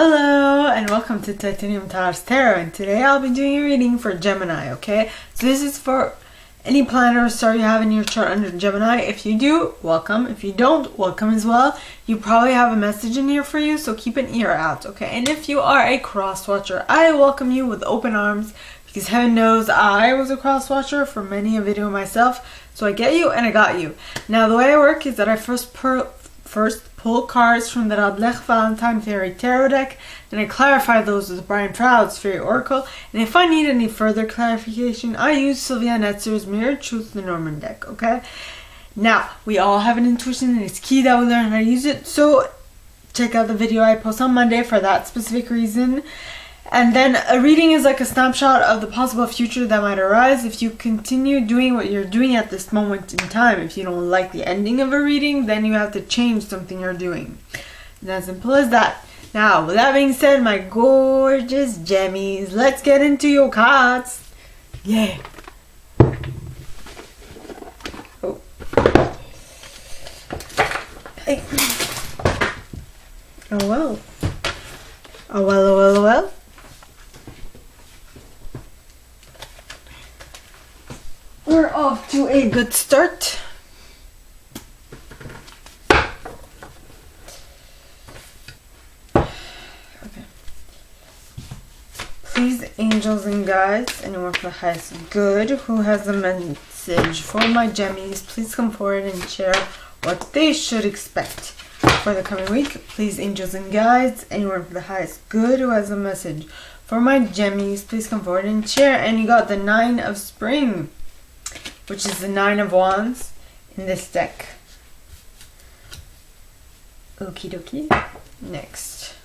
Hello and welcome to Titanium Tarot's Tarot, and today I'll be doing a reading for Gemini, okay? So this is for any planet or star you have in your chart under Gemini. If you do, welcome. If you don't, welcome as well. You probably have a message in here for you, so keep an ear out, okay? And if you are a cross watcher, I welcome you with open arms, because heaven knows I was a cross watcher for many a video myself, so I get you and I got you. Now the way I work is that I first pull cards from the Radlech Valentine Fairy Tarot deck, then I clarify those with Brian Proud's Fairy Oracle, and if I need any further clarification, I use Sylvia Netzer's Mirror Truth Lenormand deck, okay? Now, we all have an intuition and it's key that we learn how to use it, so check out the video I post on Monday for that specific reason. And then a reading is like a snapshot of the possible future that might arise if you continue doing what you're doing at this moment in time. If you don't like the ending of a reading, then you have to change something you're doing. And as simple as that. Now, with that being said, my gorgeous gemmies, let's get into your cards. Yeah. Oh. Hey. Oh well. Oh well, oh well, oh well. We're off to a good start. Okay. Please, angels and guides, anyone for the highest good who has a message for my gemmies, please come forward and share what they should expect for the coming week. Please, angels and guides, anyone for the highest good who has a message for my gemmies, please come forward and share. And you got the 9 of Spring, which is the 9 of Wands in this deck. Okie dokie. Next,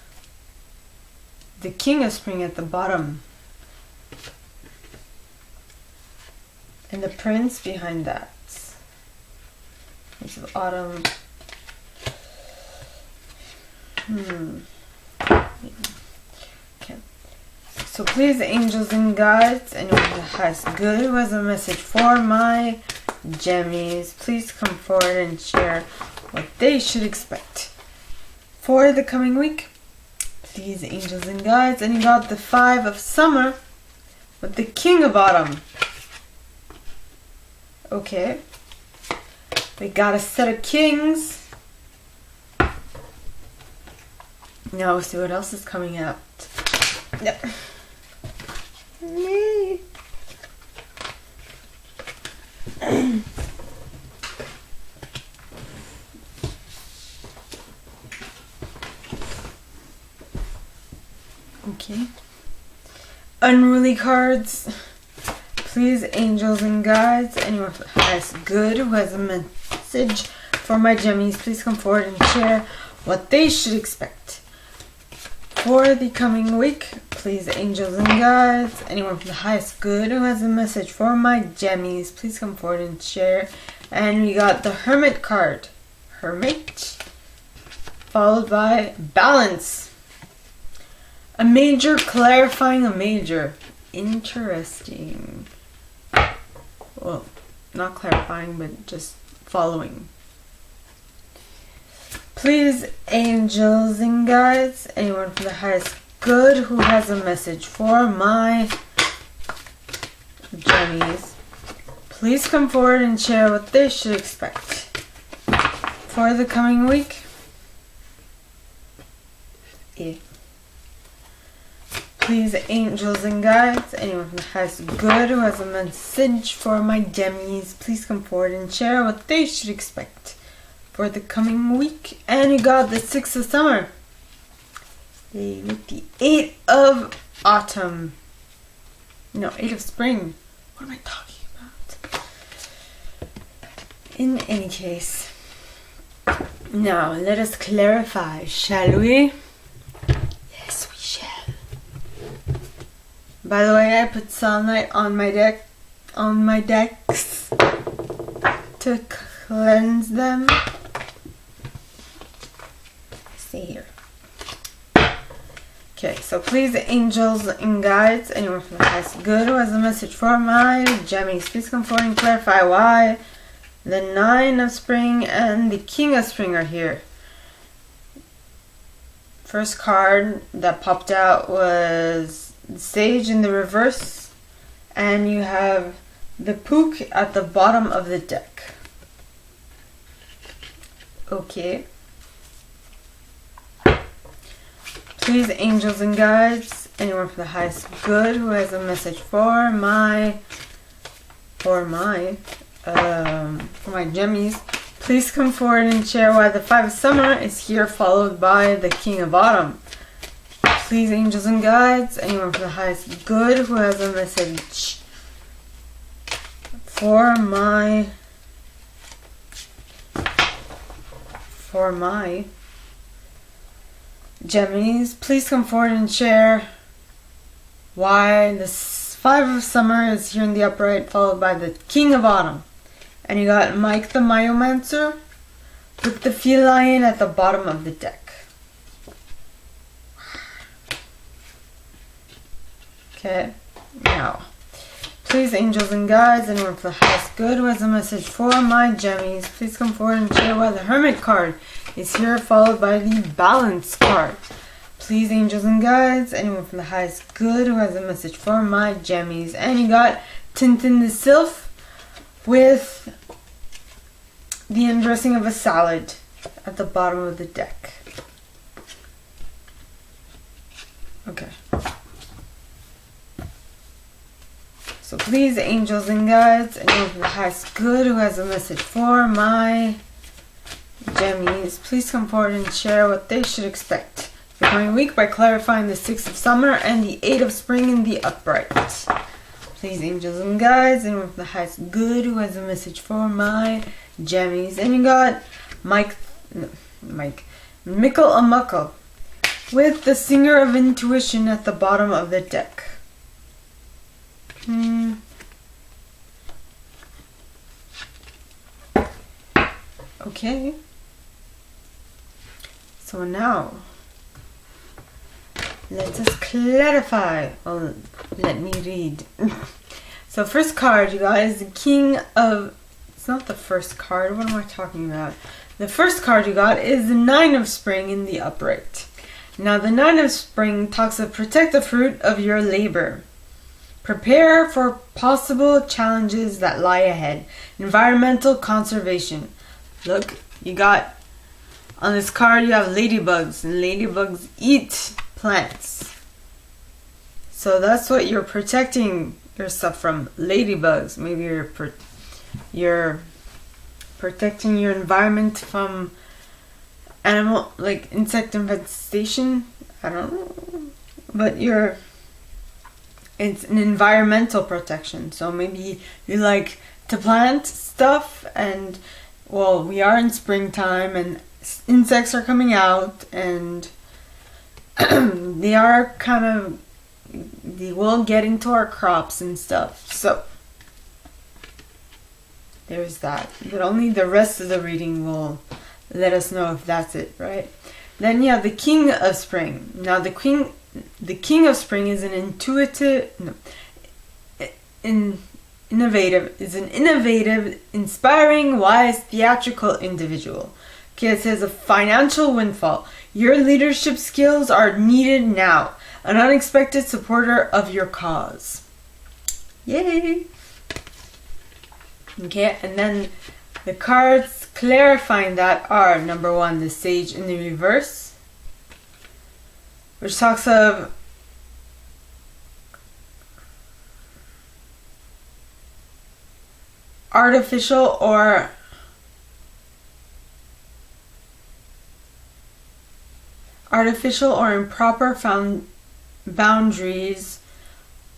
the King of Spring at the bottom, and the Prince behind that. Ace of Autumn. Okay. So please, angels and guides, anyone that has good who has a message for my gemmies, please come forward and share what they should expect for the coming week. Please, angels and guides, and you got the 5 of Summer with the King of Autumn. Okay. We got a set of kings. Now we'll see what else is coming out. Yep. Okay. Unruly cards. Please, angels and guides, anyone who has good who has a message for my gemmies, please come forward and share what they should expect for the coming week. Please, angels and guides, anyone from the highest good who has a message for my gemmies, please come forward and share. And we got the Hermit card. Hermit. Followed by Balance. A major clarifying a major. Interesting. Well, not clarifying, but just following. Please, angels and guides, anyone from the highest good who has a message for my gemmies, please come forward and share what they should expect for the coming week. Yeah. Please, angels and guides, anyone from the highest good who has a message for my gemmies, please come forward and share what they should expect for the coming week. And you got the 6 of Summer with the 8 of Autumn. No, 8 of Spring. What am I talking about? In any case, now let us clarify, shall we? Yes, we shall. By the way, I put sunlight on my decks to cleanse them. See here. Okay, so please, angels and guides, anyone from the highest good who has a message for my gemmies, please come forward and clarify why the 9 of Spring and the King of Spring are here. First card that popped out was the Sage in the reverse, and you have the Pook at the bottom of the deck. Okay. Please, angels and guides, anyone for the highest good who has a message for my Gemmies, please come forward and share why the Five of Summer is here, followed by the King of Autumn. Please, angels and guides, anyone for the highest good who has a message for my Gemini's, please come forward and share why the Five of Summer is here in the upright, followed by the King of Autumn. And you got Mike the Myomancer with the feline at the bottom of the deck. Okay, now, please, angels and guides, anyone for the highest good who has a message for my Gemmies, please come forward and share why the Hermit card is here, followed by the Balance card. Please, angels and guides, anyone from the highest good who has a message for my Gemmies. And you got Tintin the Sylph with the undressing of a salad at the bottom of the deck. Okay. So please, angels and guides, anyone from the highest good who has a message for my Gemmies, please come forward and share what they should expect the coming week by clarifying the Six of Summer and the Eight of Spring in the upright. Please, angels and guides, anyone from the highest good who has a message for my Gemmies. And you got Mickle a Muckle with the Singer of Intuition at the bottom of the deck. Okay. So now, let us clarify. Oh, let me read. So first card, you guys, the King of... It's not the first card. What am I talking about? The first card you got is the Nine of Spring in the upright. Now, the Nine of Spring talks of protect the fruit of your labor. Prepare for possible challenges that lie ahead. Environmental conservation. Look, you got... On this card, you have ladybugs, and ladybugs eat plants. So that's what you're protecting yourself from, ladybugs. Maybe you're protecting your environment from animal, like insect infestation. I don't know, but it's an environmental protection. So maybe you like to plant stuff, and well, we are in springtime and insects are coming out, and they will get into our crops and stuff. So there's that. But only the rest of the reading will let us know if that's it, right? Then you have the King of Spring. Now the King of Spring is an innovative, inspiring, wise, theatrical individual. Okay, it says a financial windfall. Your leadership skills are needed now. An unexpected supporter of your cause. Yay! Okay, and then the cards clarifying that are, number one, the Sage in the reverse, which talks of artificial or improper boundaries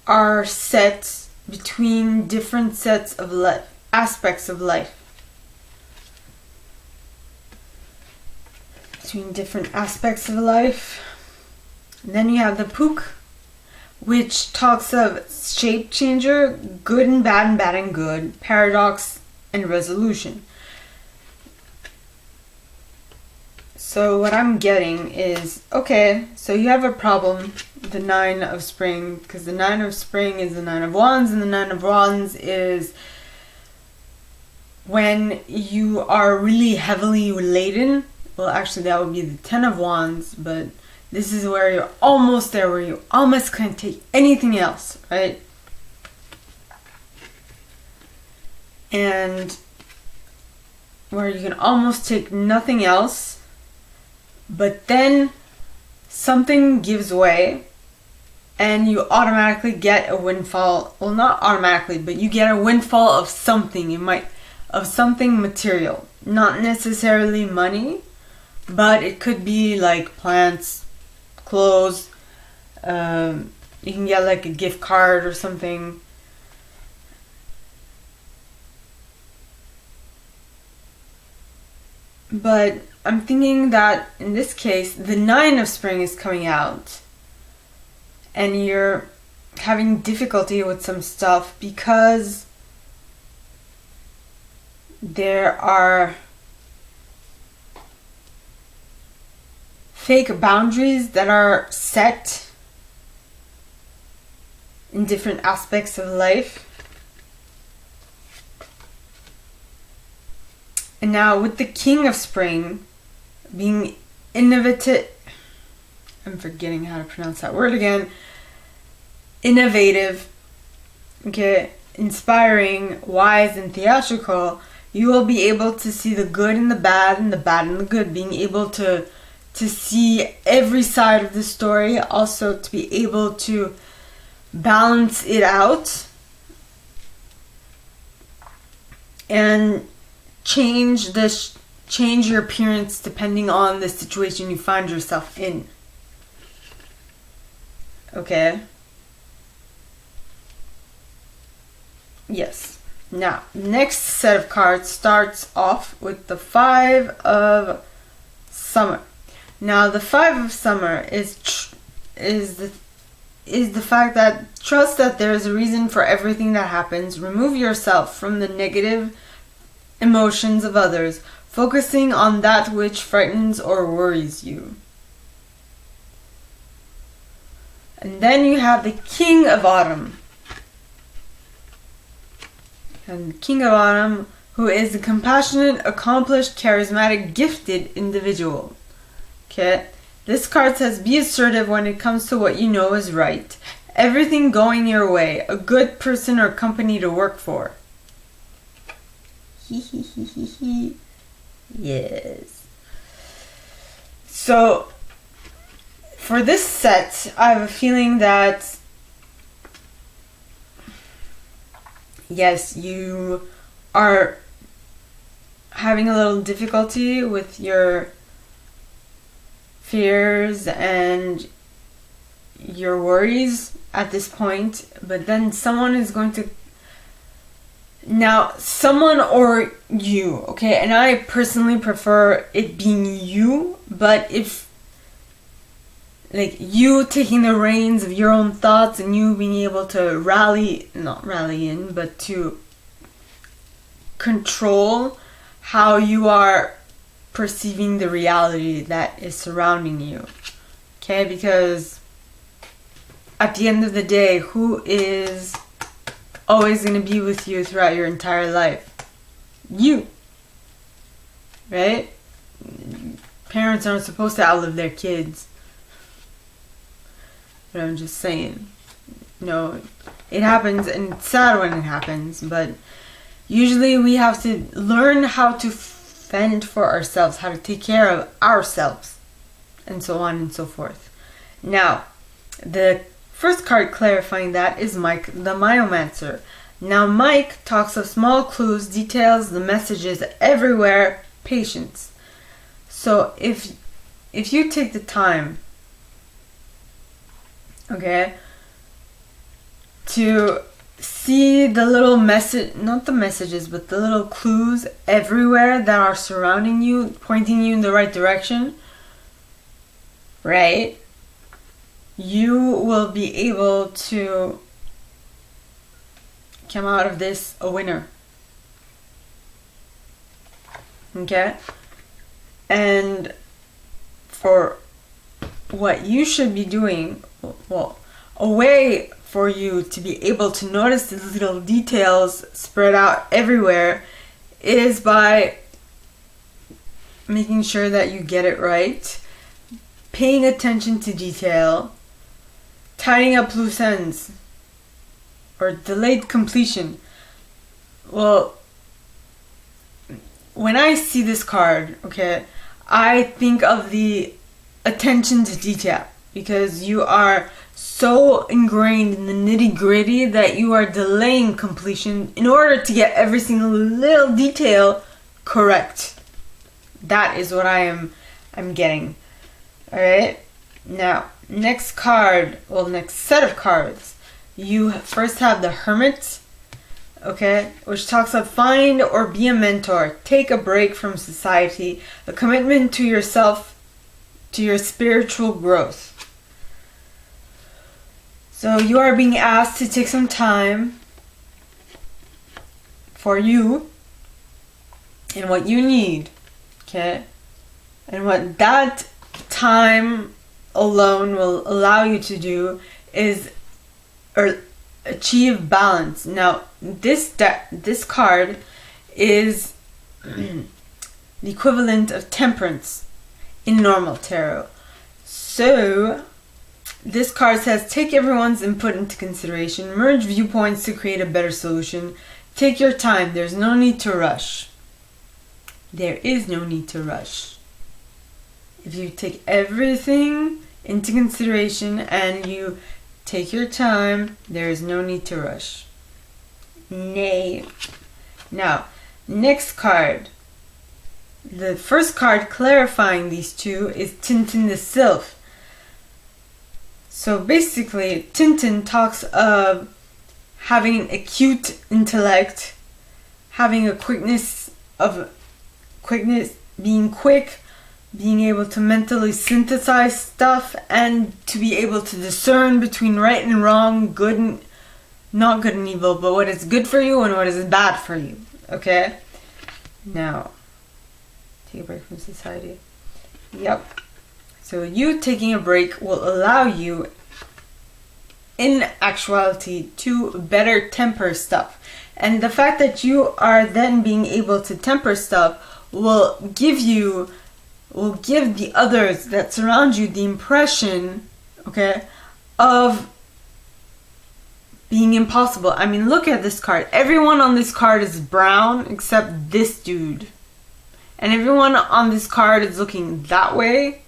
are set between different sets of aspects of life. Between different aspects of life. And then you have the Pook, which talks of shape changer, good and bad and bad and good, paradox and resolution. So what I'm getting is, okay, so you have a problem, the Nine of Spring, because the Nine of Spring is the Nine of Wands, and the Nine of Wands is when you are really heavily laden. Well, actually that would be the Ten of Wands, but This is where you're almost there, where you almost can't take anything else, right? And where you can almost take nothing else, but then something gives way and you automatically get a windfall. Well, not automatically, but you get a windfall of something. Of something material, not necessarily money, but it could be like plants, clothes. You can get like a gift card or something. But I'm thinking that in this case, the 9 of spring is coming out and you're having difficulty with some stuff because there are fake boundaries that are set in different aspects of life. And now with the King of Spring being innovative, I'm forgetting how to pronounce that word again, innovative, okay, inspiring, wise, and theatrical, you will be able to see the good and the bad and the bad and the good, being able to see every side of the story, also to be able to balance it out and change your appearance depending on the situation you find yourself in. Okay? Yes. Now, next set of cards starts off with the 5 of Summer. Now, the 5 of Summer is the fact that trust that there is a reason for everything that happens. Remove yourself from the negative emotions of others, focusing on that which frightens or worries you. And then you have the King of Autumn. And the King of Autumn, who is a compassionate, accomplished, charismatic, gifted individual. Okay? This card says, be assertive when it comes to what you know is right. Everything going your way. A good person or company to work for. Yes. So, for this set, I have a feeling that yes, you are having a little difficulty with your fears and your worries at this point, but then someone is going to, now someone or you, okay, and I personally prefer it being you, but if like you taking the reins of your own thoughts and you being able to not rally in, but to control how you are perceiving the reality that is surrounding you. Okay, because at the end of the day, who is always going to be with you throughout your entire life? You. Right? Parents aren't supposed to outlive their kids. But I'm just saying. No, it happens and it's sad when it happens, but usually we have to learn how to fend for ourselves, how to take care of ourselves, and so on and so forth. Now, the first card clarifying that is Mike the Myomancer. Now, Mike talks of small clues, details, the messages everywhere, patience. So if you take the time, okay, to see the little not the messages, but the little clues everywhere that are surrounding you, pointing you in the right direction, right? You will be able to come out of this a winner. Okay? And for what you should be doing, well, a way for you to be able to notice the little details spread out everywhere is by making sure that you get it right, paying attention to detail, tidying up loose ends, or delayed completion. Well, when I see this card, okay, I think of the attention to detail, because you are so ingrained in the nitty-gritty that you are delaying completion in order to get every single little detail correct. That is what I'm getting. Alright? Now, next set of cards. You first have the Hermit, okay, which talks of find or be a mentor, take a break from society, a commitment to yourself, to your spiritual growth. So you are being asked to take some time for you and what you need, okay? And what that time alone will allow you to do is achieve balance. Now, this card is the equivalent of temperance in normal tarot. So this card says, take everyone's input into consideration, merge viewpoints to create a better solution. Take your time. There's no need to rush. There is no need to rush. If you take everything into consideration and you take your time, there is no need to rush. Nay. Now, next card. The first card clarifying these two is Tintin the Sylph. So basically, Tintin talks of having an acute intellect, having a being quick, being able to mentally synthesize stuff, and to be able to discern between right and wrong, not good and evil, but what is good for you and what is bad for you. Okay? Now, take a break from society. Yep. So you taking a break will allow you, in actuality, to better temper stuff. And the fact that you are then being able to temper stuff will give the others that surround you the impression, okay, of being impossible. I mean, look at this card. Everyone on this card is brown except this dude. And everyone on this card is looking that way.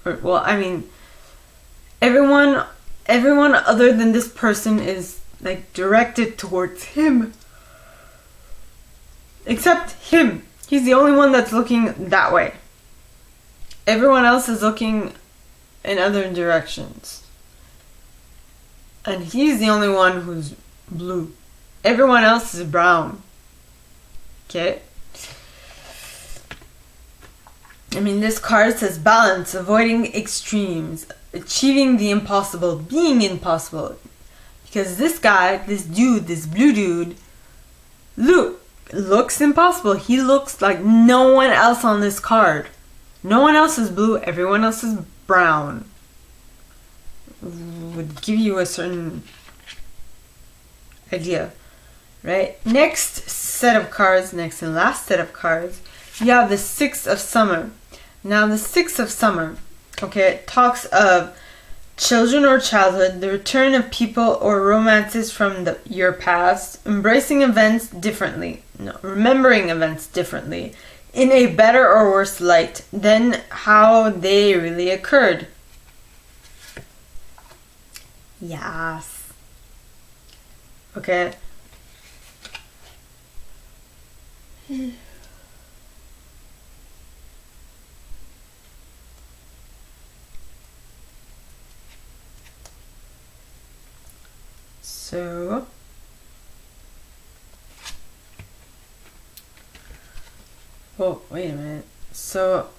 Well, I mean, everyone other than this person is like directed towards him. Except him. He's the only one that's looking that way. Everyone else is looking in other directions. And he's the only one who's blue. Everyone else is brown. Okay? I mean, this card says balance, avoiding extremes, achieving the impossible, being impossible. Because this guy, this dude, this blue dude, looks impossible. He looks like no one else on this card. No one else is blue, everyone else is brown. Would give you a certain idea, right? Next and last set of cards, you have the Six of Summer. Now the Six of Summer, okay, talks of children or childhood, the return of people or romances from your past, embracing events differently, remembering events differently, in a better or worse light than how they really occurred. Yes. Okay. So, oh, wait a minute. So,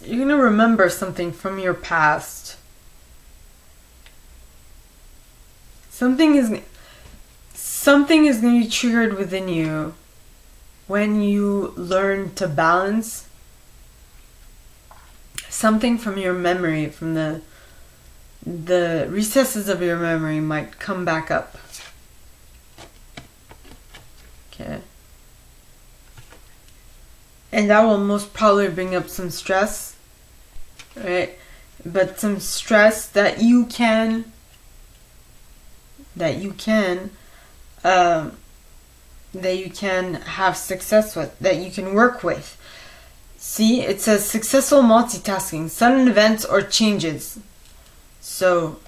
you're going to remember something from your past. Something is going to be triggered within you when you learn to balance something from your memory, from the recesses of your memory might come back up. Okay. And that will most probably bring up some stress right? But some stress that you can have success with, that you can work with. See, it says successful multitasking, sudden events or changes. So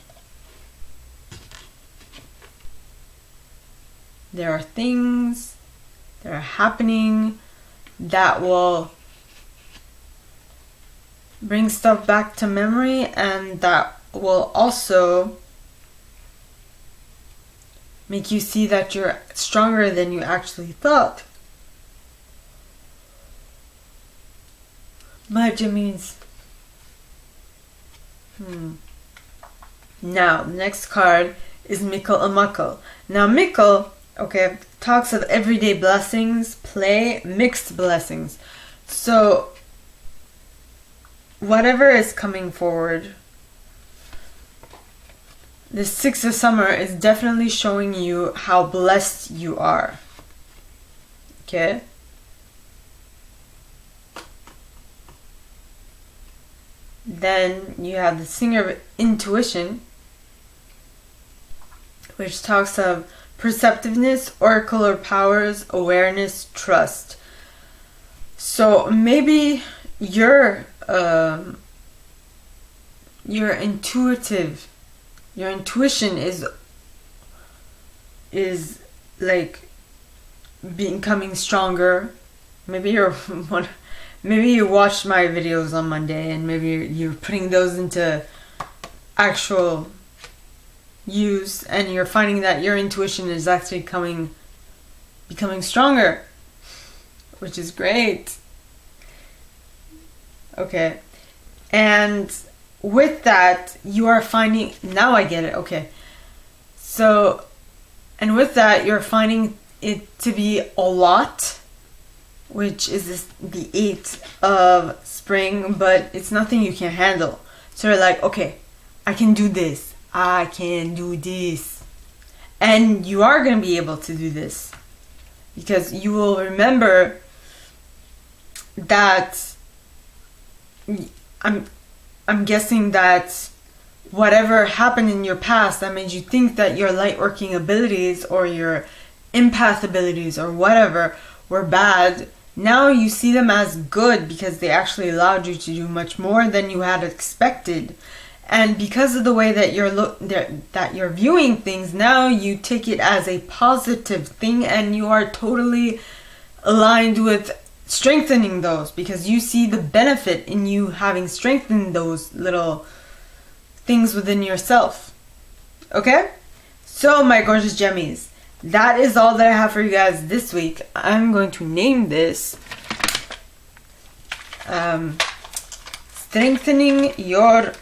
there are things that are happening that will bring stuff back to memory, and that will also make you see that you're stronger than you actually thought. My Jimmy's. Now, the next card is Mikkel and Mukkel. Now, Mikkel, okay, talks of everyday blessings, play, mixed blessings. So, whatever is coming forward, the Six of Summer is definitely showing you how blessed you are. Okay? Then you have the Singer of Intuition, which talks of perceptiveness, oracular powers, awareness, trust. So maybe you're intuitive. Your intuition is like becoming stronger. Maybe you watched my videos on Monday, and maybe you're putting those into actual use, and you're finding that your intuition is actually becoming stronger, which is great. Okay. And with that, you are finding, now I get it, okay. So, and with that, you're finding it to be a lot, which is the 8 of spring, but it's nothing you can handle. So you're like, okay, I can do this. I can do this. And you are going to be able to do this, because you will remember that I'm guessing that whatever happened in your past that made you think that your light working abilities or your empath abilities or whatever were bad, now you see them as good, because they actually allowed you to do much more than you had expected. And because of the way that you're viewing things, now you take it as a positive thing, and you are totally aligned with strengthening those, because you see the benefit in you having strengthened those little things within yourself. Okay? So, my gorgeous gemmies, that is all that I have for you guys this week. I'm going to name this Strengthening Your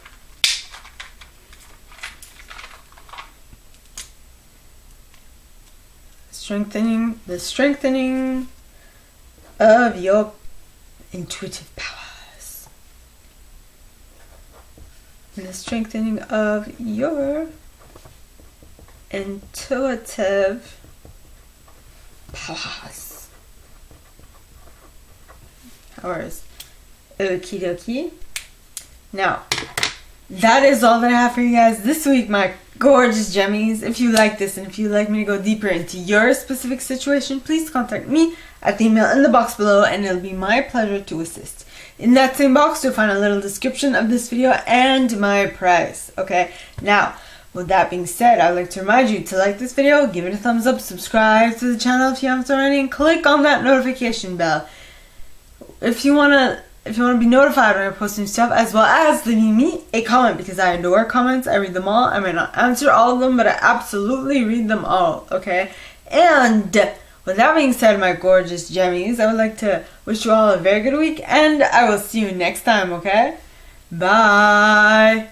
strengthening of your intuitive powers. And the strengthening of your intuitive powers. Okie dokie. Now, that is all that I have for you guys this week, my gorgeous gemmies. If you like this, and if you'd like me to go deeper into your specific situation, please contact me at the email in the box below, and it'll be my pleasure to assist. In that same box, you'll find a little description of this video and my price. Okay, now, with that being said, I'd like to remind you to like this video, give it a thumbs up, subscribe to the channel if you haven't already, and click on that notification bell if you wanna be notified when I post new stuff, as well as leaving me a comment, because I adore comments. I read them all. I may not answer all of them, but I absolutely read them all. Okay, and with that being said, my gorgeous gemmies, I would like to wish you all a very good week, and I will see you next time. Okay, bye.